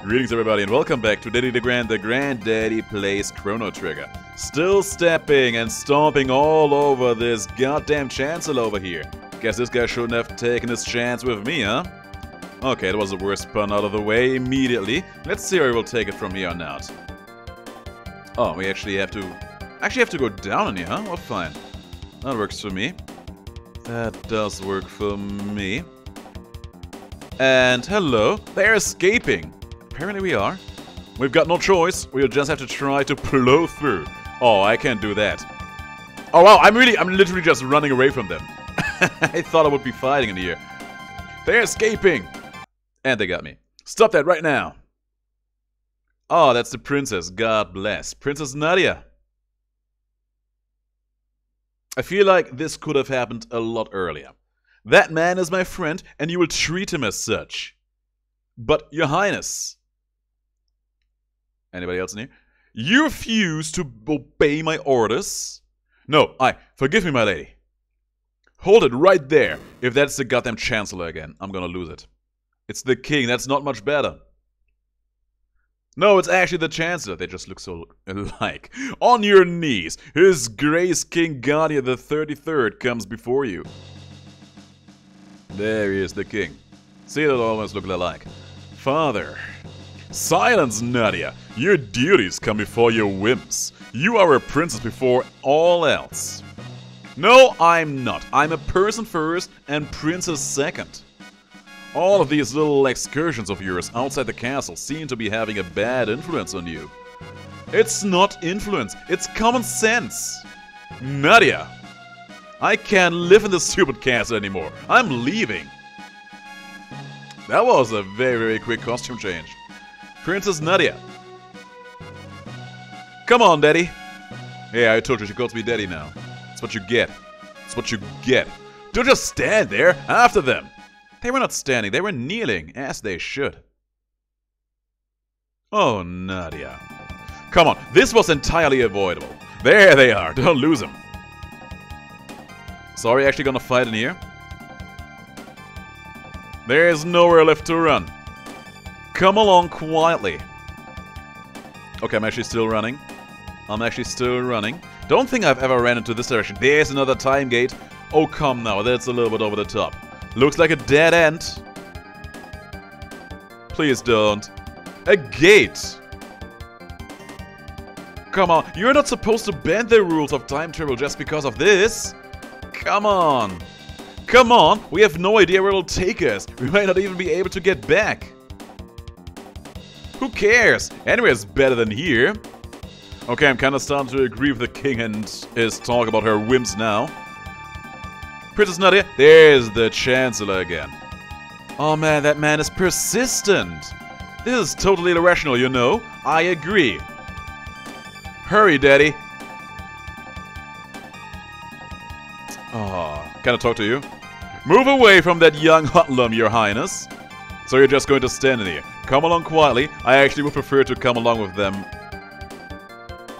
Greetings everybody and welcome back to Daddy the Granddaddy Plays Chrono Trigger. Still stepping and stomping all over this goddamn chancellor over here. Guess this guy shouldn't have taken his chance with me, huh? Okay, that was the worst pun out of the way immediately. Let's see where we'll take it from here on out. Oh, we actually have to go down in here, huh? Well, fine. That works for me. That does work for me. And hello, they're escaping. Apparently we are. We've got no choice. We'll just have to try to plow through. Oh, I can't do that. Oh wow, I'm literally just running away from them. I thought I would be fighting in here. They're escaping. And they got me. Stop that right now. Oh, that's the princess. God bless. Princess Nadia. I feel like this could have happened a lot earlier. That man is my friend, and you will treat him as such. But, Your Highness... Anybody else in here? You refuse to obey my orders? No, forgive me, my lady. Hold it right there. If that's the goddamn Chancellor again, I'm gonna lose it. It's the king, that's not much better. No, it's actually the Chancellor. They just look so alike. On your knees. His Grace King Guardian the 33rd comes before you. There he is, the king. See, they almost look alike. Father. Silence, Nadia. Your duties come before your whims. You are a princess before all else. No, I'm not. I'm a person first and princess second. All of these little excursions of yours outside the castle seem to be having a bad influence on you. It's not influence, it's common sense. Nadia! I can't live in this stupid castle anymore. I'm leaving. That was a very, very quick costume change. Princess Nadia. Come on, Daddy. Yeah, I told you she calls me Daddy now. That's what you get. That's what you get. Don't just stand there after them. They were not standing, they were kneeling, as they should. Oh, Nadia. Come on, this was entirely avoidable. There they are, don't lose them. So are we actually gonna fight in here? There's nowhere left to run. Come along quietly. Okay, I'm actually still running. Don't think I've ever ran into this direction. There's another time gate. Oh, come now, that's a little bit over the top. Looks like a dead end. Please don't. A gate. Come on, you're not supposed to bend the rules of time travel just because of this. Come on. Come on, we have no idea where it'll take us. We might not even be able to get back. Who cares? Anywhere's better than here. Okay, I'm kind of starting to agree with the king and his talk about her whims now. Princess Nadia, there's the Chancellor again. Oh man, that man is persistent. This is totally irrational, you know. I agree. Hurry, Daddy. Oh, can I talk to you? Move away from that young hoodlum, Your Highness. So you're just going to stand in here. Come along quietly. I actually would prefer to come along with them.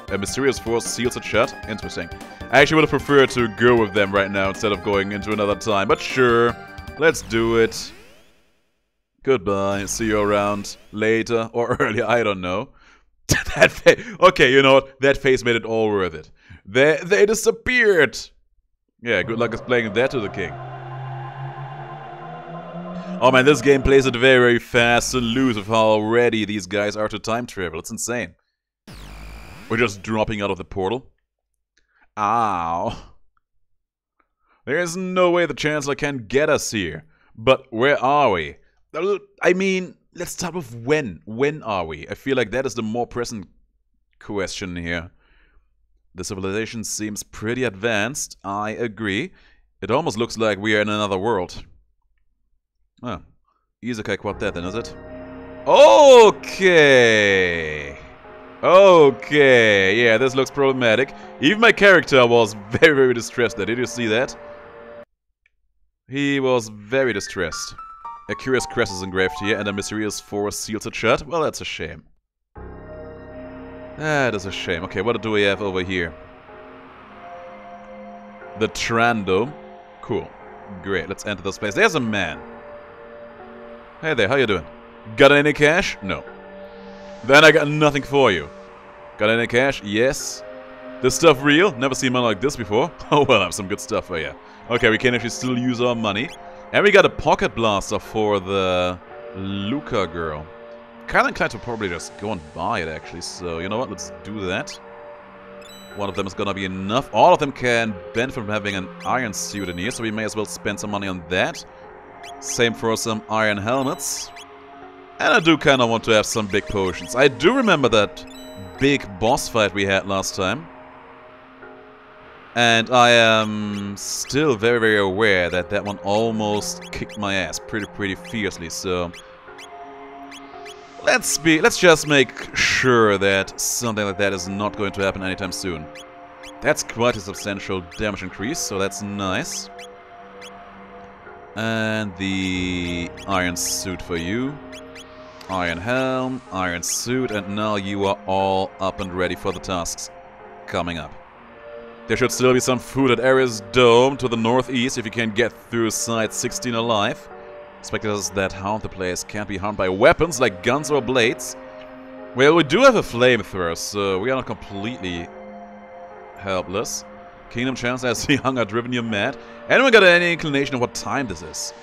A mysterious force seals it shut. Interesting. I actually would have preferred to go with them right now instead of going into another time. But sure, let's do it. Goodbye. See you around later or earlier. I don't know. That face. Okay, you know what? That face made it all worth it. They disappeared. Yeah, good luck explaining that to the king. Oh man, this game plays it very, very fast and loose with how ready these guys are to time travel. It's insane. We're just dropping out of the portal. Ow. There's no way the Chancellor can get us here. But where are we? I mean, let's start with when. When are we? I feel like that is the more present question here. The civilization seems pretty advanced. I agree. It almost looks like we are in another world. Oh. Isekai Quartet then, is it? Okay. Okay, yeah, this looks problematic. Even my character was very, very distressed there. Did you see that? He was very distressed. A curious crest is engraved here, and a mysterious force seals it shut. Well, that's a shame. That is a shame. Okay, what do we have over here? The Trando. Cool. Great, let's enter this place. There's a man. Hey there, how you doing? Got any cash? No. Then I got nothing for you. Got any cash? Yes. This stuff real? Never seen money like this before. Oh well, I have some good stuff for you. Okay, we can actually still use our money. And we got a pocket blaster for the Luca girl. Kinda inclined to probably just go and buy it actually, so you know what, let's do that. One of them is gonna be enough. All of them can benefit from having an iron suit in here, so we may as well spend some money on that. Same for some iron helmets. And I do kinda want to have some big potions. I do remember that big boss fight we had last time. And I am still very, very aware that that one almost kicked my ass pretty fiercely, so... Let's just make sure that something like that is not going to happen anytime soon. That's quite a substantial damage increase, so that's nice. And the iron suit for you. Iron helm, iron suit, and now you are all up and ready for the tasks coming up. There should still be some food at Ares Dome to the northeast if you can get through Site 16 alive. Spectators that haunt the place can't be harmed by weapons like guns or blades. Well, we do have a flamethrower, so we are not completely helpless. Kingdom Chance, I see hunger driven you mad. Anyone got any inclination of what time this is?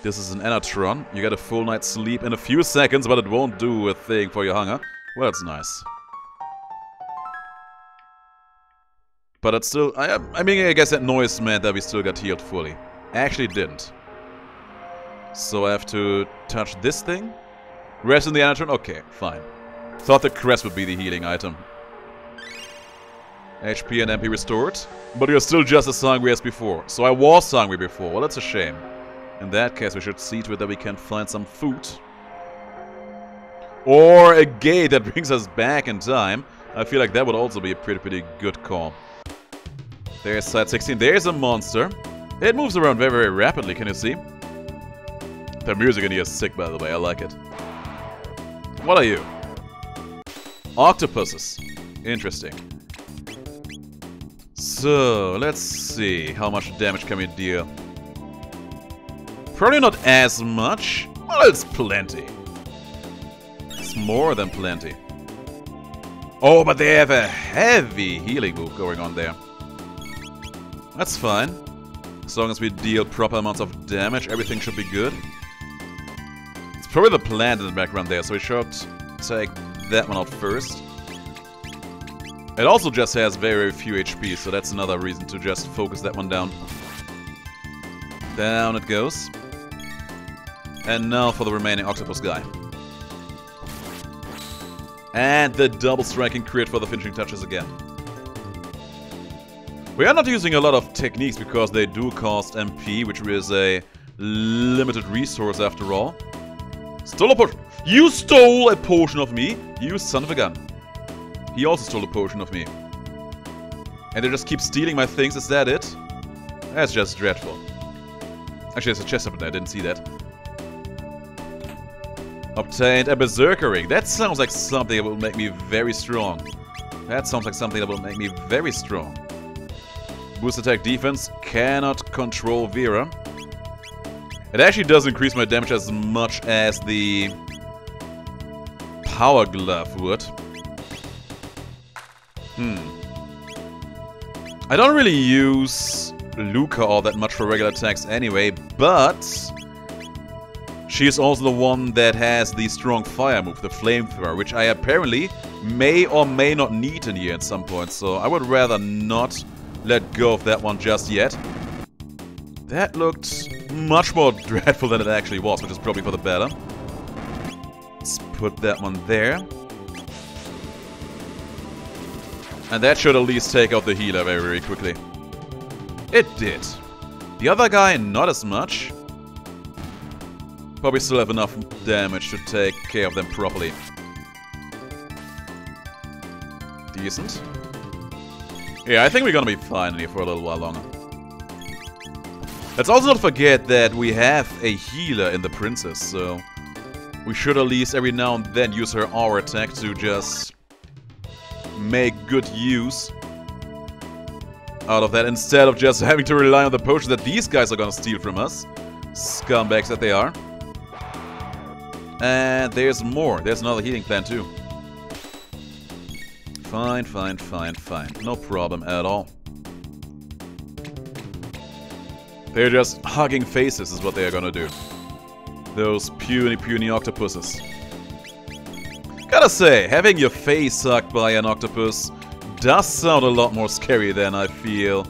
This is an Enatron. You get a full night's sleep in a few seconds, but it won't do a thing for your hunger. Well, that's nice. But it's still... I mean, I guess that noise meant that we still got healed fully. Actually didn't. So I have to touch this thing? Rest in the Enatron? Okay, fine. Thought the crest would be the healing item. HP and MP restored. But you're still just as hungry as before. So I was hungry before. Well, that's a shame. In that case, we should see to it that we can find some food. Or a gate that brings us back in time. I feel like that would also be a pretty good call. There's Site 16. There's a monster. It moves around very rapidly, can you see? The music in here is sick, by the way. I like it. What are you? Octopuses. Interesting. So, let's see. How much damage can we deal? Probably not as much. Well, it's plenty. It's more than plenty. Oh, but they have a heavy healing move going on there. That's fine. As long as we deal proper amounts of damage, everything should be good. It's probably the plant in the background there, so we should take that one out first. It also just has very few HP, so that's another reason to just focus that one down. Down it goes. And now for the remaining octopus guy. And the double striking crit for the finishing touches again. We are not using a lot of techniques because they do cost MP, which is a limited resource after all. Stole a potion. You stole a potion of me, you son of a gun. He also stole a potion of me. And they just keep stealing my things, is that it? That's just dreadful. Actually, there's a chest up there, I didn't see that. Obtained a berserker ring. That sounds like something that will make me very strong. That sounds like something that will make me very strong. Boost attack defense. Cannot control Vera. It actually does increase my damage as much as the power glove would. I don't really use Luca all that much for regular attacks anyway, but she is also the one that has the strong fire move, the flamethrower, which I apparently may or may not need in here at some point, so I would rather not let go of that one just yet. That looked much more dreadful than it actually was, which is probably for the better. Let's put that one there. And that should at least take out the healer very quickly. It did. The other guy, not as much. Probably still have enough damage to take care of them properly. Decent. Yeah, I think we're gonna be fine in here for a little while longer. Let's also not forget that we have a healer in the princess, so we should at least every now and then use her aura attack to just make good use out of that, instead of just having to rely on the potion that these guys are gonna steal from us. Scumbags that they are. And there's more. There's another healing plant too. Fine, fine, fine, fine. No problem at all. They're just hugging faces is what they are gonna do. Those puny octopuses. Gotta say, having your face sucked by an octopus does sound a lot more scary than I feel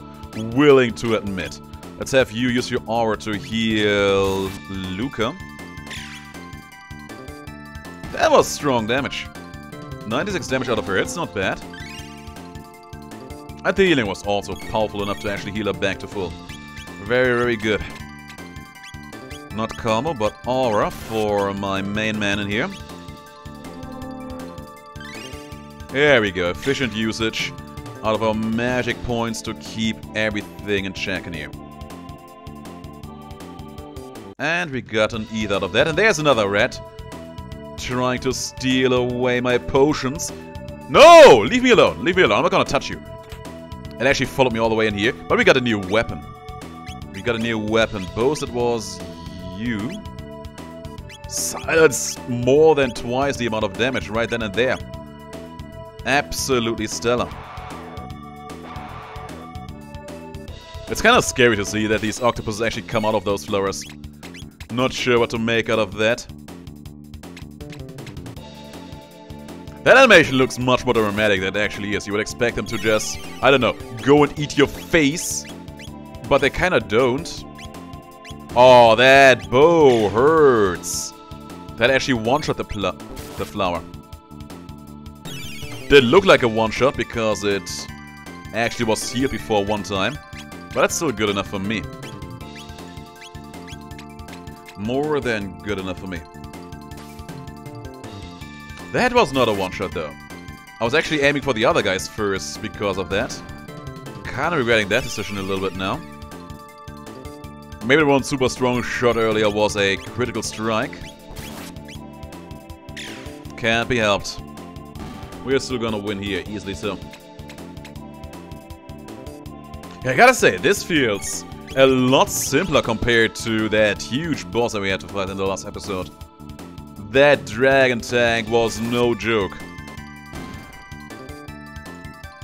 willing to admit. Let's have you use your aura to heal Luca. That was strong damage. 96 damage out of her, it's not bad. And the healing was also powerful enough to actually heal her back to full. Very, very good. Not combo, but aura for my main man in here. There we go, efficient usage out of our magic points to keep everything in check in here. And we got an ETH out of that, and there's another rat trying to steal away my potions. No! Leave me alone, leave me alone, I'm not gonna touch you. It actually followed me all the way in here, but we got a new weapon. We got a new weapon, both it was you. Silence more than twice the amount of damage right then and there. Absolutely stellar. It's kind of scary to see that these octopuses actually come out of those flowers. Not sure what to make out of that. That animation looks much more dramatic than it actually is. You would expect them to just, I don't know, go and eat your face. But they kind of don't. Oh, that bow hurts. That actually one-shot the flower. Did look like a one-shot because it actually was healed before one time. But that's still good enough for me. More than good enough for me. That was not a one-shot though. I was actually aiming for the other guys first because of that. Kinda regretting that decision a little bit now. Maybe the one super strong shot earlier was a critical strike. Can't be helped. We're still gonna win here, easily so. Yeah, I gotta say, this feels a lot simpler compared to that huge boss that we had to fight in the last episode. That dragon tank was no joke.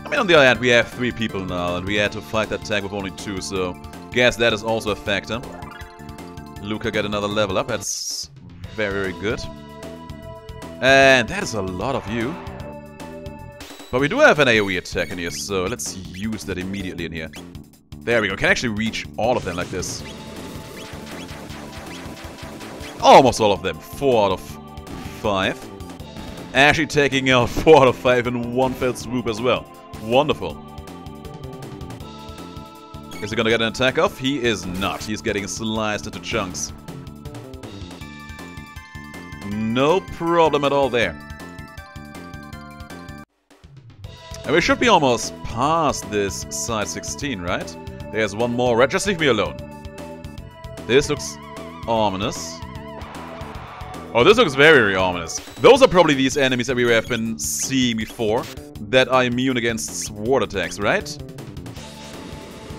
I mean, on the other hand, we have 3 people now, and we had to fight that tank with only 2, so guess that is also a factor. Luca got another level up, that's very, very good. And that is a lot of you. But we do have an AoE attack in here, so let's use that immediately in here. There we go, can actually reach all of them like this. Almost all of them, 4 out of 5. Actually taking out 4 out of 5 in one fell swoop as well. Wonderful. Is he gonna get an attack off? He is not. He's getting sliced into chunks. No problem at all there. And we should be almost past this side 16, right? There's one more red. Just leave me alone. This looks ominous. Oh, this looks very, very ominous. Those are probably these enemies that we have been seeing before that are immune against sword attacks, right?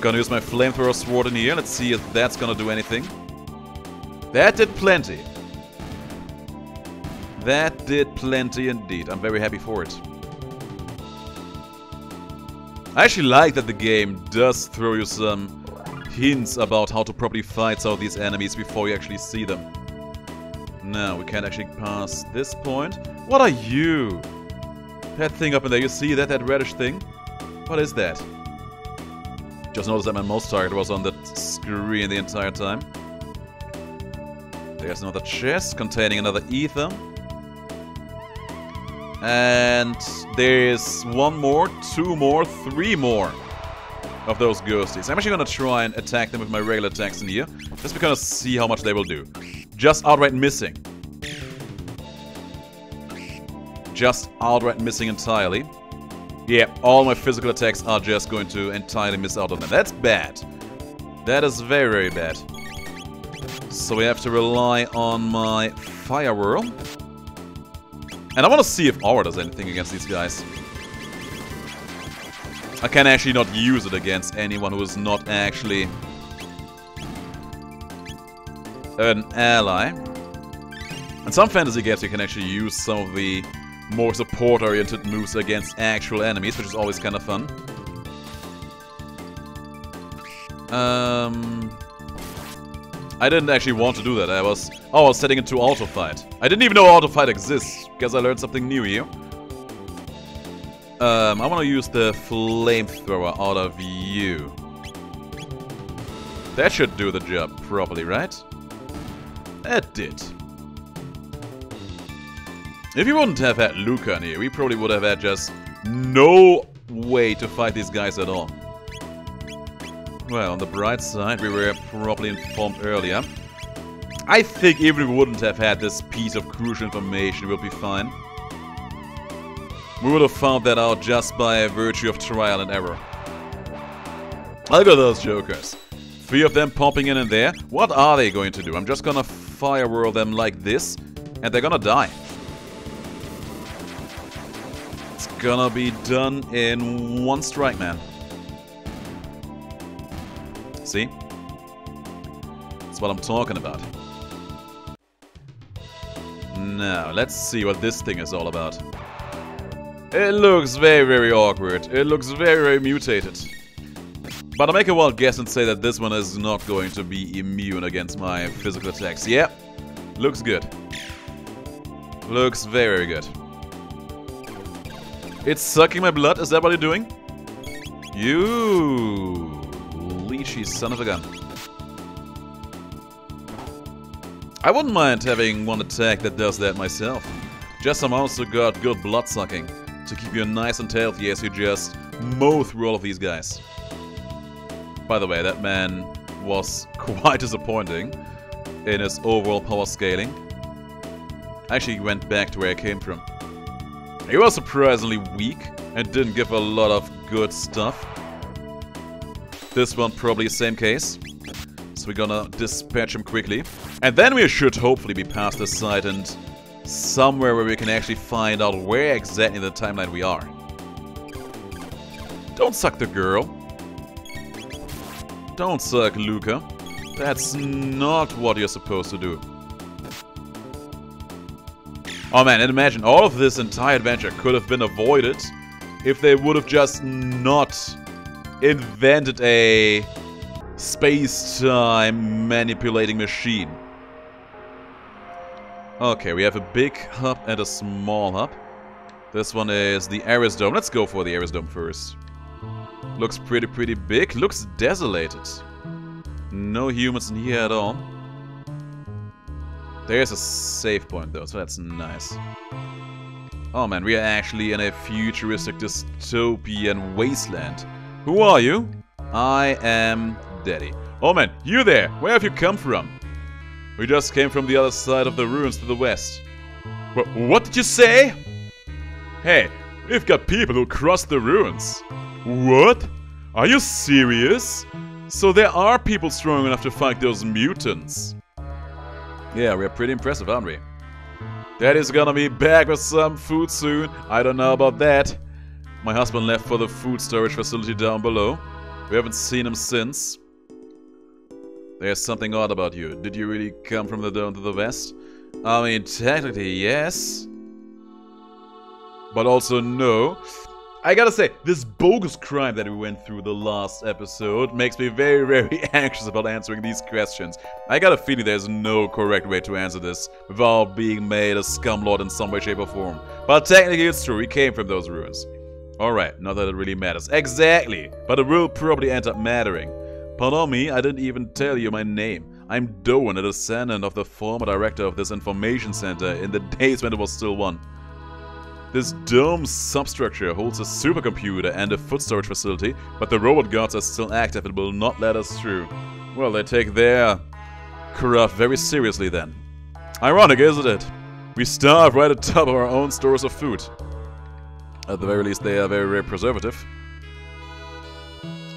Gonna use my flamethrower sword in here. Let's see if that's gonna do anything. That did plenty. That did plenty indeed. I'm very happy for it. I actually like that the game does throw you some hints about how to properly fight some of these enemies before you actually see them. Now, we can't actually pass this point. What are you? That thing up in there, you see that? That reddish thing? What is that? Just noticed that my mouse target was on the screen the entire time. There's another chest containing another ether. And there's 1 more, 2 more, 3 more of those ghosties. I'm actually gonna try and attack them with my regular attacks in here, just because see how much they will do. Just outright missing. Just outright missing entirely. Yeah, all my physical attacks are just going to entirely miss out on them. That's bad. That is very, very bad. So we have to rely on my fire whirl. And I want to see if aura does anything against these guys. I can actually not use it against anyone who is not actually an ally. In some fantasy games you can actually use some of the more support-oriented moves against actual enemies, which is always kind of fun. I didn't actually want to do that. I was setting it to auto fight. I didn't even know auto fight exists, because I learned something new here. I want to use the flamethrower out of you. That should do the job properly, right? That did. If we wouldn't have had Luca in here, we probably would have had just no way to fight these guys at all. Well, on the bright side, we were properly informed earlier. I think even if we wouldn't have had this piece of crucial information, we'll be fine. We would have found that out just by virtue of trial and error. Look at those jokers. 3 of them popping in and there. What are they going to do? I'm just gonna fire whirl them like this, and they're gonna die. It's gonna be done in one strike, man. See? That's what I'm talking about. Now, let's see what this thing is all about. It looks very, very awkward. It looks very, very mutated. But I'll make a wild guess and say that this one is not going to be immune against my physical attacks. Yeah, looks good. Looks very, very good. It's sucking my blood, is that what you're doing? You leechy son of a gun. I wouldn't mind having one attack that does that myself. Just some also got good blood sucking to keep you nice and healthy as you just mow through all of these guys. By the way, that man was quite disappointing in his overall power scaling. I actually went back to where I came from. He was surprisingly weak and didn't give a lot of good stuff. This one probably the same case. So we're gonna dispatch him quickly. And then we should hopefully be past this site and somewhere where we can actually find out where exactly in the timeline we are. Don't suck the girl. Don't suck Luca. That's not what you're supposed to do. Oh man, and imagine all of this entire adventure could have been avoided if they would have just not invented a space-time manipulating machine. Okay, we have a big hub and a small hub. This one is the Ares Dome. Let's go for the Ares Dome first. Looks pretty big. Looks desolated. No humans in here at all. There's a save point though, so that's nice. Oh man, we are actually in a futuristic dystopian wasteland. Who are you? I am Daddy. Oh man, you there! Where have you come from? We just came from the other side of the ruins to the west. What did you say? Hey, we've got people who crossed the ruins. What? Are you serious? So there are people strong enough to fight those mutants. Yeah, we're pretty impressive, aren't we? Daddy's gonna be back with some food soon. I don't know about that. My husband left for the food storage facility down below. We haven't seen him since. There's something odd about you. Did you really come from the dome to the west? I mean, technically, yes. But also, no. I gotta say, this bogus crime that we went through the last episode makes me very, very anxious about answering these questions. I got a feeling there's no correct way to answer this without being made a scumlord in some way, shape, or form. But technically, it's true. We came from those ruins. Alright, not that it really matters. Exactly! But it will probably end up mattering. Pardon me, I didn't even tell you my name. I'm Doan, a descendant of the former director of this information center in the days when it was still one. This dome substructure holds a supercomputer and a food storage facility, but the robot guards are still active and will not let us through. Well, they take their craft very seriously then. Ironic, isn't it? We starve right at the top of our own stores of food. At the very least, they are very, very preservative.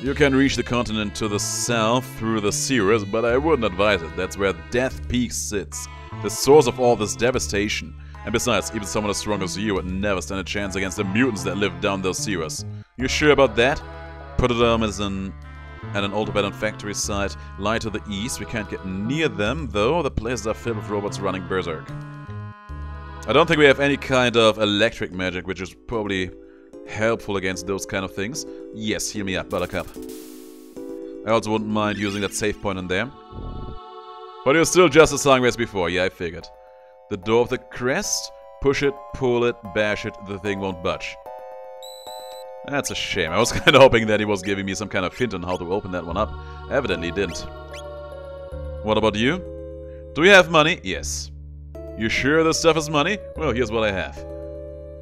You can reach the continent to the south through the sewers, but I wouldn't advise it. That's where Death Peak sits, the source of all this devastation. And besides, even someone as strong as you would never stand a chance against the mutants that live down those sewers. You sure about that? Putterdam is at an old abandoned factory site, lie to the east. We can't get near them, though. The places are filled with robots running berserk. I don't think we have any kind of electric magic, which is probably helpful against those kind of things. Yes, heal me up, Buttercup. I also wouldn't mind using that save point in there. But you're still just as hungry as before, yeah, I figured. The door of the crest, push it, pull it, bash it, the thing won't budge. That's a shame. I was kind of hoping that he was giving me some kind of hint on how to open that one up. Evidently didn't. What about you? Do you have money? Yes. You sure this stuff is money? Well, here's what I have.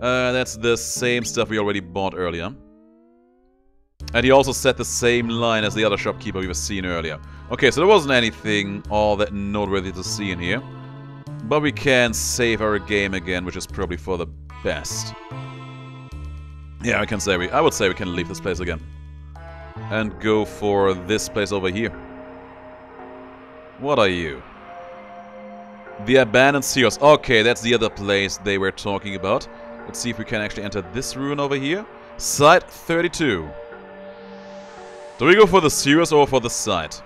That's the same stuff we already bought earlier. And he also set the same line as the other shopkeeper we were seeing earlier. Okay, so there wasn't anything all that noteworthy to see in here. But we can save our game again, which is probably for the best. Yeah, I would say we can leave this place again. And go for this place over here. What are you? The abandoned seals. Okay, that's the other place they were talking about. Let's see if we can actually enter this ruin over here. Site 32. Do we go for the sewers or for the site?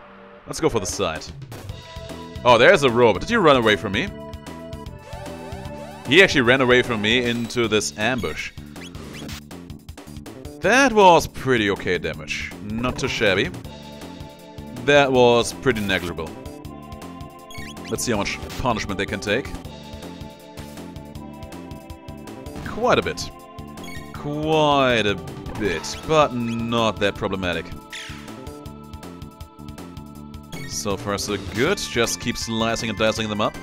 Let's go for the site. Oh, there's a robot. Did you run away from me? He actually ran away from me into this ambush. That was pretty okay damage. Not too shabby. That was pretty negligible. Let's see how much punishment they can take. Quite a bit. Quite a bit, but not that problematic. So far so good. Just keep slicing and dicing them up.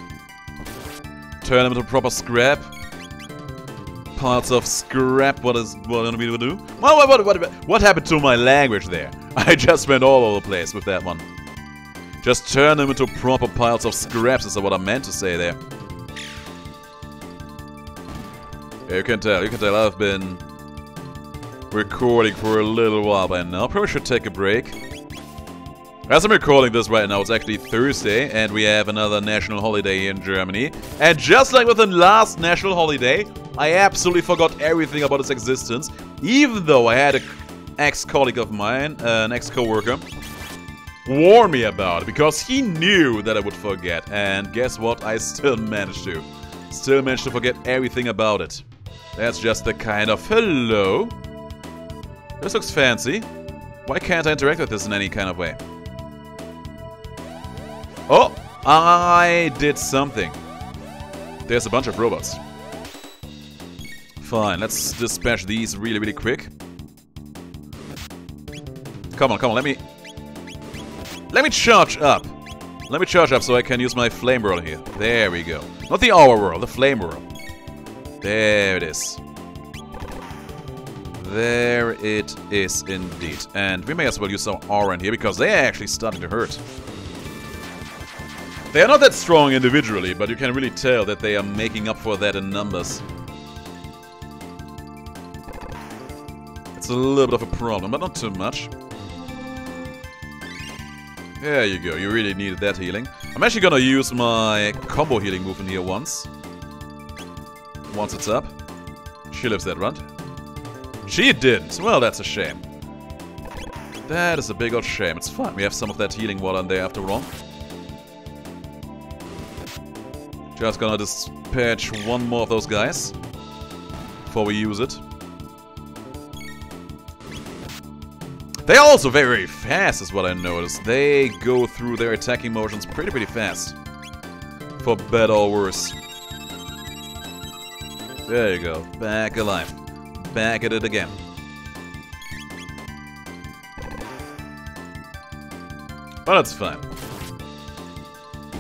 Turn them into proper scrap. Piles of scrap. What are we gonna do? What happened to my language there? I just went all over the place with that one. Just turn them into proper piles of scraps is what I meant to say there. Yeah, you can tell I've been recording for a little while by now. Probably should take a break. As I'm recording this right now, it's actually Thursday, and we have another national holiday here in Germany. And just like with the last national holiday, I absolutely forgot everything about its existence, even though I had an ex-colleague of mine, an ex-coworker, warn me about it, because he knew that I would forget. And guess what? I still managed to. Still managed to forget everything about it. That's just the kind of... Hello? This looks fancy. Why can't I interact with this in any kind of way? Oh! I did something. There's a bunch of robots. Fine, let's dispatch these really, really quick. Come on, let me charge up. Let me charge up so I can use my flame whirl here. There we go. Not the aura whirl, the flame whirl. There it is. There it is indeed. And we may as well use some aura in here because they are actually starting to hurt. They are not that strong individually, but you can really tell that they are making up for that in numbers. It's a little bit of a problem, but not too much. There you go, you really needed that healing. I'm actually gonna use my combo healing move in here once. Once it's up. She lives that round. She didn't. Well, that's a shame. That is a big old shame. It's fine, we have some of that healing water in there after all. Just gonna dispatch one more of those guys before we use it. They are also very, very fast is what I noticed. They go through their attacking motions pretty fast. For better or worse. There you go. Back alive. Back at it again. But that's fine.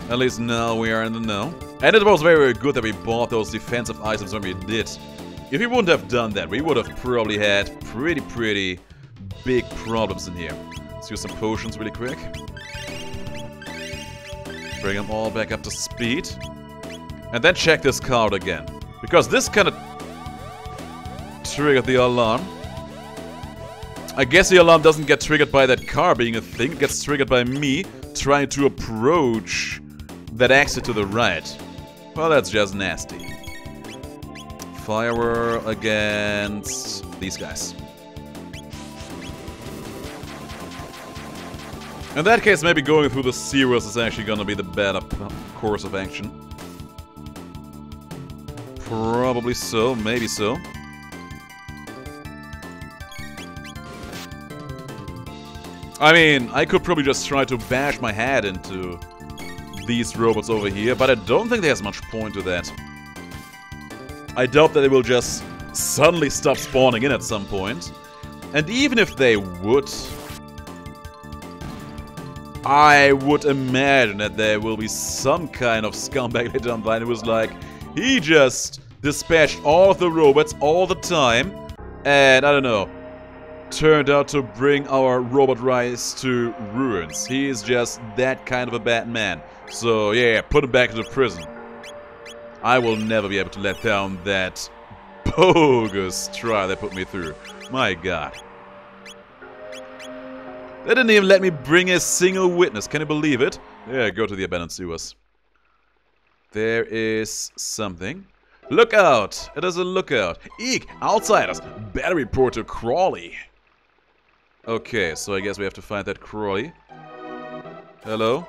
At least now we are in the know. And it was very, very good that we bought those defensive items when we did. If we wouldn't have done that, we would have probably had pretty big problems in here. Let's use some potions really quick. Bring them all back up to speed. And then check this card again. Because this kind of triggered the alarm. I guess the alarm doesn't get triggered by that car being a thing. It gets triggered by me trying to approach that exit to the right. Well, that's just nasty. Fire against these guys. In that case, maybe going through the sewers is actually gonna be the better course of action. Probably so, maybe so. I mean, I could probably just try to bash my head into these robots over here, but I don't think there's much point to that. I doubt that they will just suddenly stop spawning in at some point. And even if they would, I would imagine that there will be some kind of scumbag later down the line who was like, he just dispatched all of the robots all the time, and I don't know, turned out to bring our robot race to ruins. He is just that kind of a bad man. So yeah, put him back into prison. I will never be able to let down that bogus trial they put me through. My god. They didn't even let me bring a single witness. Can you believe it? Yeah, go to the abandoned sewers. There is something. Look out! It is a lookout. Eek! Outsiders! Better report to Crawley. Okay, so I guess we have to find that Crawley. Hello?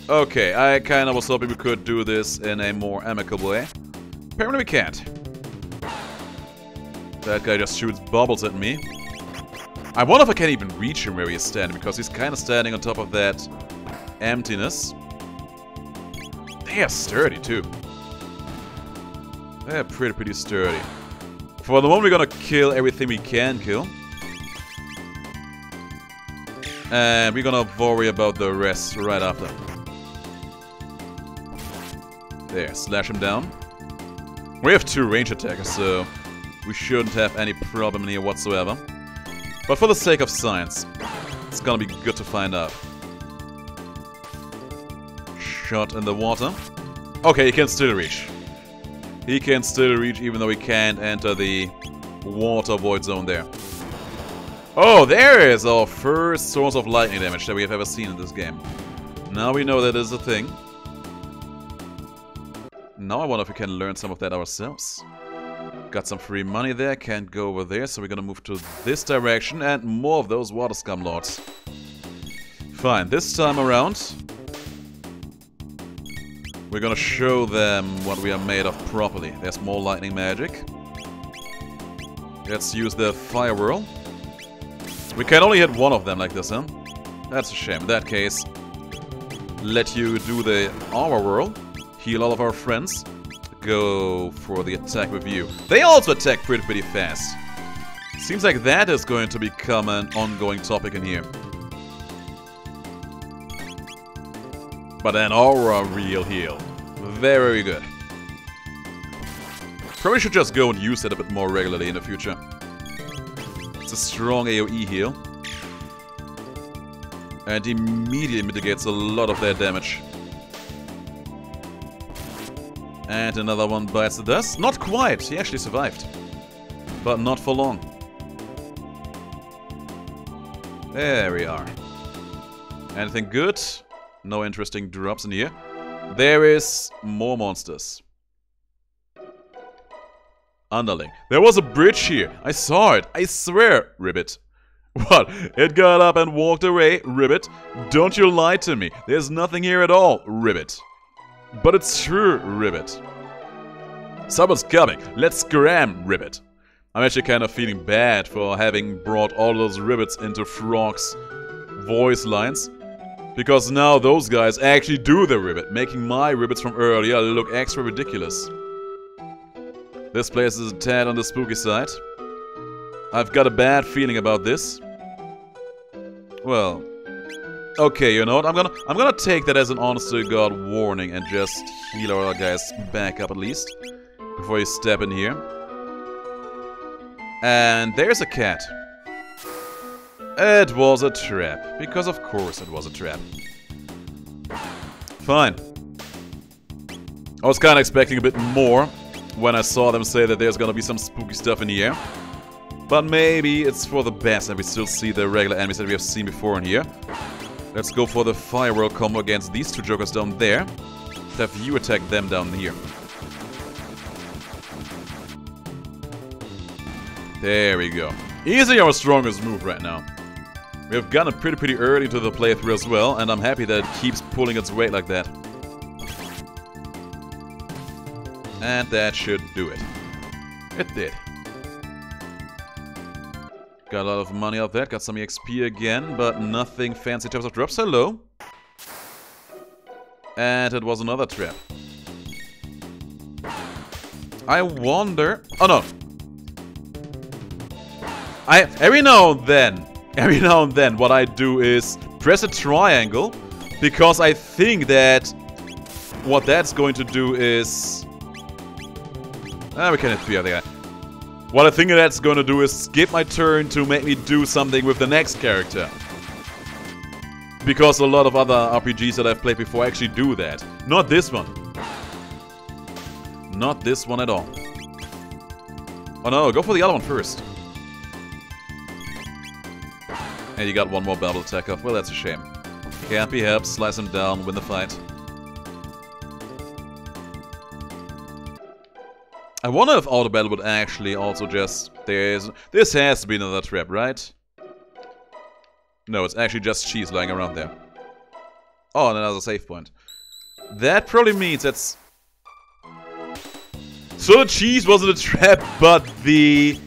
Okay, I kinda was hoping we could do this in a more amicable way. Apparently we can't. That guy just shoots bubbles at me. I wonder if I can even reach him where he is standing, because he's kinda standing on top of that emptiness. They are sturdy too. They're pretty sturdy. For the moment we're gonna kill everything we can kill. And we're gonna worry about the rest right after. There, slash him down. We have 2 range attackers, so we shouldn't have any problem here whatsoever. But for the sake of science, it's gonna be good to find out. Shot in the water. Okay, he can still reach. He can still reach even though he can't enter the water void zone there. Oh, there is our first source of lightning damage that we have ever seen in this game. Now we know that is a thing. Now I wonder if we can learn some of that ourselves. Got some free money there, can't go over there, so we're gonna move to this direction and more of those water scum lords. Fine, this time around, we're gonna show them what we are made of properly. There's more lightning magic. Let's use the fire whirl. We can only hit one of them like this, huh? That's a shame. In that case, let you do the aura whirl. Heal all of our friends. Go for the attack with you. They also attack pretty fast. Seems like that is going to become an ongoing topic in here. But then aura real heal. Very good. Probably should just go and use it a bit more regularly in the future. It's a strong AoE heal. And immediately mitigates a lot of their damage. And another one bites the dust. Not quite. He actually survived. But not for long. There we are. Anything good? No interesting drops in here. There is more monsters. Underling. There was a bridge here. I saw it. I swear, Ribbit. What? It got up and walked away, Ribbit? Don't you lie to me. There's nothing here at all, Ribbit. But it's true, Ribbit. Someone's coming. Let's scram, Ribbit. I'm actually kind of feeling bad for having brought all those Ribbits into Frog's voice lines. Because now those guys actually do the Ribbit, making my Ribbits from earlier look extra ridiculous. This place is a tad on the spooky side. I've got a bad feeling about this. Well... okay, you know what? I'm gonna take that as an honest to God warning and just heal our guys back up at least before you step in here. And there's a cat. It was a trap, because of course it was a trap. Fine. I was kind of expecting a bit more when I saw them say that there's gonna be some spooky stuff in here. But maybe it's for the best and we still see the regular enemies that we have seen before in here. Let's go for the fire whirl combo against these 2 jokers down there. Have you attack them down here. There we go. Easily our strongest move right now. We have gotten pretty early to the playthrough as well, and I'm happy that it keeps pulling its weight like that. And that should do it. It did. Got a lot of money out there, got some XP again, but nothing fancy in terms of drops. Hello. And it was another trap. I wonder... Oh no! Every now and then, what I do is press a triangle, because I think that what that's going to do is... we can hit the other guy. What I think that's going to do is skip my turn to make me do something with the next character. Because a lot of other RPGs that I've played before actually do that. Not this one. Not this one at all. Oh no, go for the other one first. And you got one more bubble attack off. Well, that's a shame. Can't be helped. Slice him down, win the fight. I wonder if auto battle would actually also just... This has to be another trap, right? No, it's actually just cheese lying around there. Oh, and another save point. That probably means that's... So the cheese wasn't a trap, but the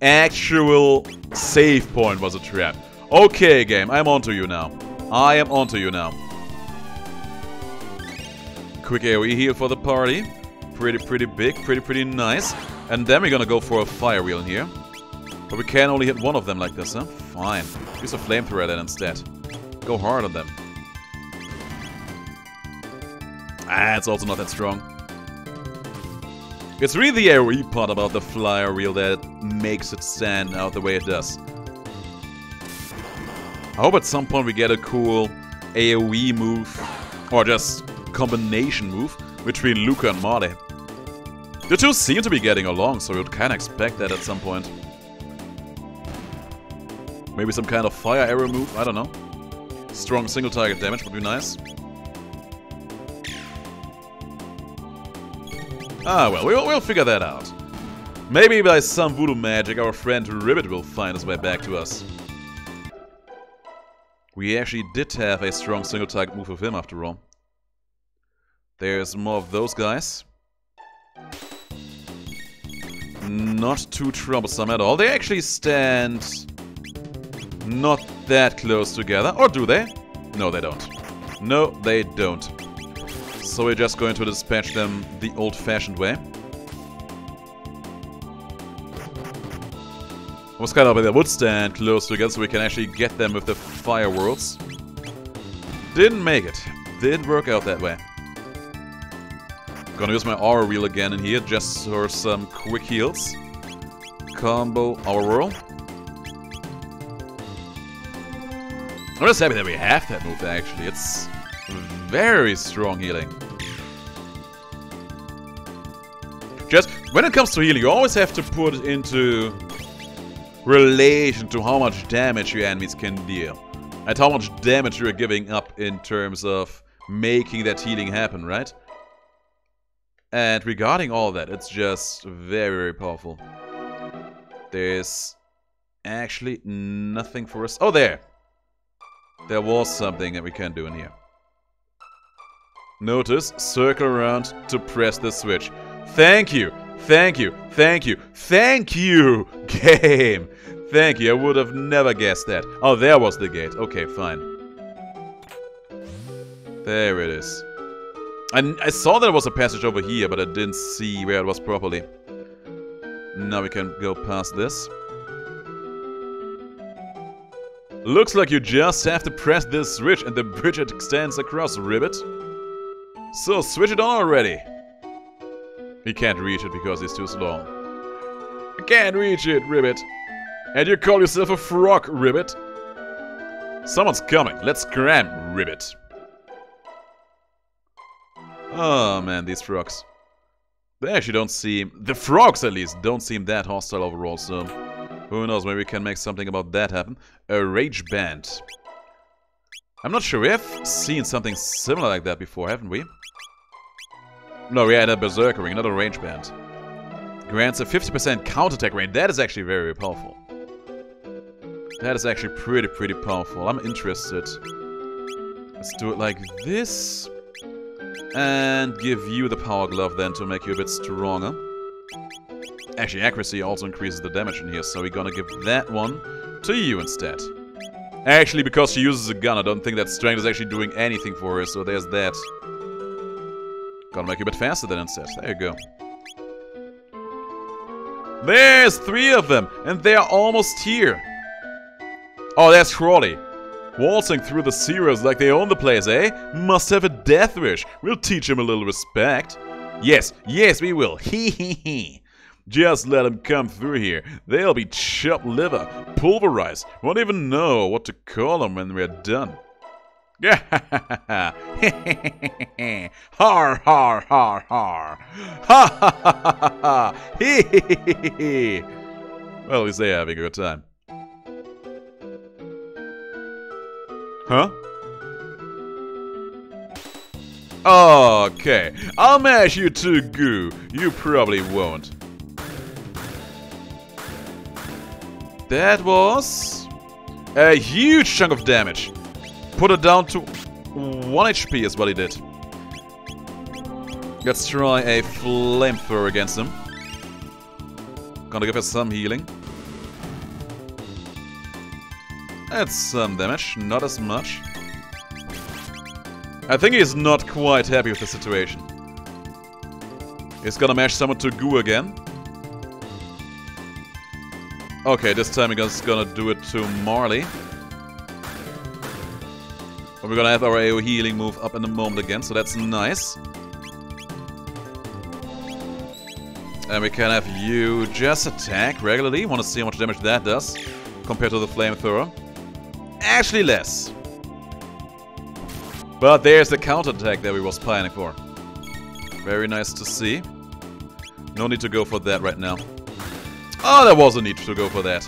actual save point was a trap. Okay, game, I'm onto you now. I am onto you now. Quick AoE heal for the party. Pretty big, pretty nice. And then we're gonna go for a fire wheel in here. But we can only hit one of them like this, huh? Fine. Use a flamethrower then instead. Go hard on them. It's also not that strong. It's really the AoE part about the flyer wheel that makes it stand out the way it does. I hope at some point we get a cool AoE move, or just combination move, between Luca and Marty. The two seem to be getting along, so we would kinda expect that at some point. Maybe some kind of fire arrow move, I don't know. Strong single target damage would be nice. Well, we'll figure that out. Maybe by some voodoo magic our friend Ribbit will find his way back to us. We actually did have a strong single target move with him after all. There's more of those guys. Not too troublesome at all. They actually stand not that close together. Or do they? No, they don't. No, they don't. So we're just going to dispatch them the old-fashioned way. I was kind of hoping they would stand close together so we can actually get them with the fire worlds. Didn't make it. Didn't work out that way. Gonna use my aura wheel again in here just for some quick heals. Combo aura whirl. I'm just happy that we have that move actually. It's very strong healing. Just when it comes to healing, you always have to put it into relation to how much damage your enemies can deal. And how much damage you're giving up in terms of making that healing happen, right? And regarding all that, it's just very powerful. There's actually nothing for us. Oh, there! There was something that we can do in here. Notice, circle around to press the switch. Thank you! Thank you! Thank you! Thank you! Game! Thank you, I would have never guessed that. Oh, there was the gate. Okay, fine. There it is. And I saw there was a passage over here, but I didn't see where it was properly. Now we can go past this. Looks like you just have to press this switch and the bridge extends across, Ribbit. So switch it on already. He can't reach it because he's too slow. I can't reach it, Ribbit. And you call yourself a frog, Ribbit. Someone's coming. Let's scram, Ribbit. Oh man, these frogs. They actually don't seem... The frogs at least don't seem that hostile overall, so... Who knows, maybe we can make something about that happen. A rage band. I'm not sure, we have seen something similar like that before, haven't we? No, we had a berserker ring, not a rage band. Grants a 50% counterattack range. That is actually very, very powerful. That is actually pretty powerful. I'm interested. Let's do it like this. And give you the power glove then to make you a bit stronger. Actually, accuracy also increases the damage in here, so we're gonna give that one to you instead. Actually, because she uses a gun, I don't think that strength is actually doing anything for her, so there's that. Gonna make you a bit faster then instead. There you go. There's 3 of them, and they're almost here. Oh, there's Crawley. Waltzing through the zeros like they own the place, eh? Must have a death wish. We'll teach him a little respect. Yes, yes, we will. Hee hee hee. Just let them come through here. They'll be chopped liver, pulverized. Won't even know what to call them when we're done. Har har har har. Ha ha ha ha ha. Hee hee hee hee. Well, at least they're having a good time. Huh? Okay, I'll mash you to goo. You probably won't. That was a huge chunk of damage. Put it down to 1 HP is what he did. Let's try a flamethrower against him. Gonna give us some healing. That's some damage, not as much. I think he's not quite happy with the situation. He's gonna mash someone to goo again. Okay, this time he's gonna do it to Marley. But we're gonna have our AoE healing move up in a moment again, so that's nice. And we can have you just attack regularly. Want to see how much damage that does compared to the flamethrower. Actually less. But there's the counterattack that we was planning for. Very nice to see. No need to go for that right now. Oh, there was a need to go for that.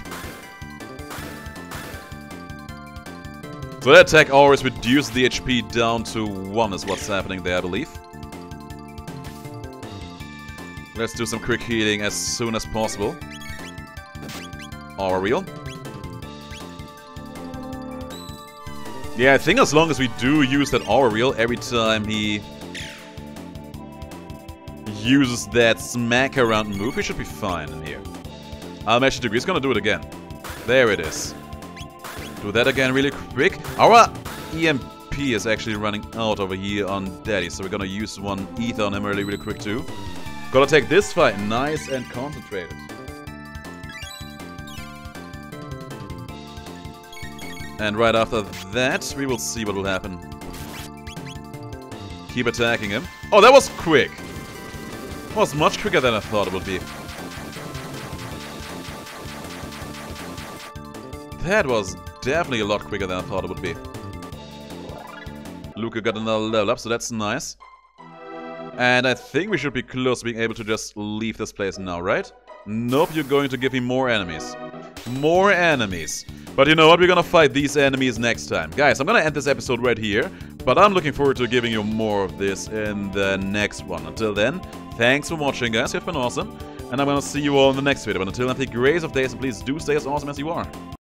So that attack always reduces the HP down to 1 is what's happening there, I believe. Let's do some quick healing as soon as possible. Real. Yeah, I think as long as we do use that Real every time he uses that smack around move, we should be fine in here. I'll actually agree. He's gonna do it again. There it is. Do that again really quick. Our EMP is actually running out over here on Daddy, so we're gonna use one ether on him really quick too. Gotta take this fight nice and concentrated. And right after that, we will see what will happen. Keep attacking him. Oh, that was quick! That was much quicker than I thought it would be. That was definitely a lot quicker than I thought it would be. Luca got another level up, so that's nice. And I think we should be close to being able to just leave this place now, right? Nope, you're going to give me more enemies. More enemies. But you know what? We're gonna fight these enemies next time. Guys, I'm gonna end this episode right here. But I'm looking forward to giving you more of this in the next one. Until then, thanks for watching, guys. You've been awesome. And I'm gonna see you all in the next video. But until then, take grace of days, and please do stay as awesome as you are.